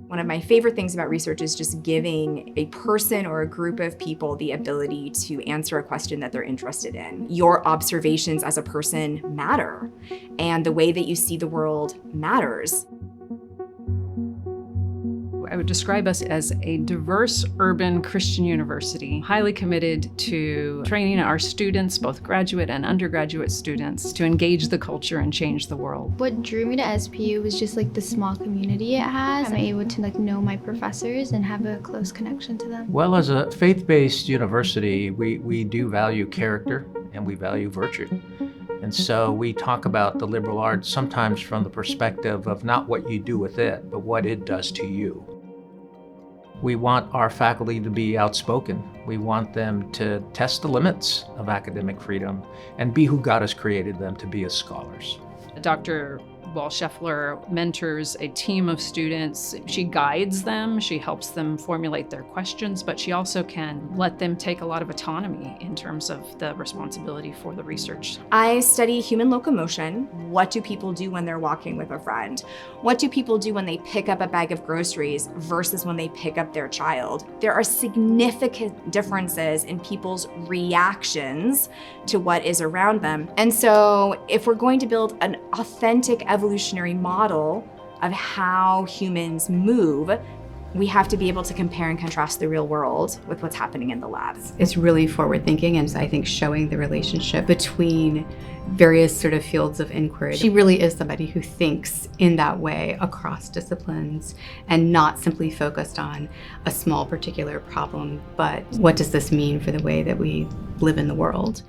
One of my favorite things about research is just giving a person or a group of people the ability to answer a question that they're interested in. Your observations as a person matter, and the way that you see the world matters. I would describe us as a diverse urban Christian university, highly committed to training our students, both graduate and undergraduate students, to engage the culture and change the world. What drew me to SPU was just the small community it has. I'm able to know my professors and have a close connection to them. Well, as a faith-based university, we do value character and we value virtue. And so we talk about the liberal arts sometimes from the perspective of not what you do with it, but what it does to you. We want our faculty to be outspoken. We want them to test the limits of academic freedom and be who God has created them to be as scholars. Dr. Wall-Scheffler mentors a team of students. She guides them, she helps them formulate their questions, but she also can let them take a lot of autonomy in terms of the responsibility for the research. I study human locomotion. What do people do when they're walking with a friend? What do people do when they pick up a bag of groceries versus when they pick up their child? There are significant differences in people's reactions to what is around them. And so if we're going to build an authentic evolutionary model of how humans move, we have to be able to compare and contrast the real world with what's happening in the labs. It's really forward thinking, and I think showing the relationship between various sort of fields of inquiry. She really is somebody who thinks in that way across disciplines and not simply focused on a small particular problem, but what does this mean for the way that we live in the world?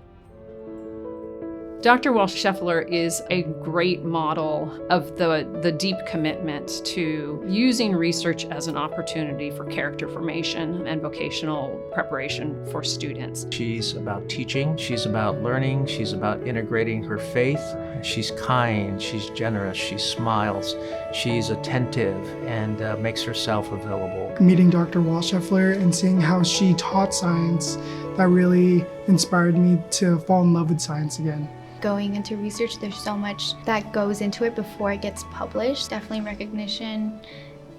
Dr. Wall-Scheffler is a great model of the deep commitment to using research as an opportunity for character formation and vocational preparation for students. She's about teaching, she's about learning, she's about integrating her faith. She's kind, she's generous, she smiles, she's attentive, and makes herself available. Meeting Dr. Wall-Scheffler and seeing how she taught science, that really inspired me to fall in love with science again. Going into research, there's so much that goes into it before it gets published. Definitely recognition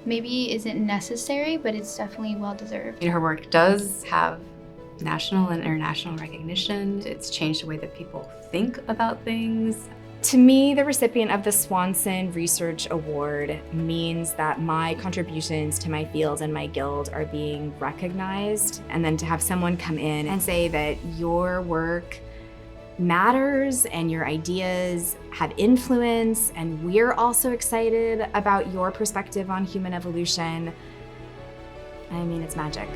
maybe isn't necessary, but it's definitely well-deserved. Her work does have national and international recognition. It's changed the way that people think about things. To me, the recipient of the Swanson Research Award means that my contributions to my field and my guild are being recognized, and then to have someone come in and say that your work matters and your ideas have influence, and we're also excited about your perspective on human evolution. I mean, it's magic.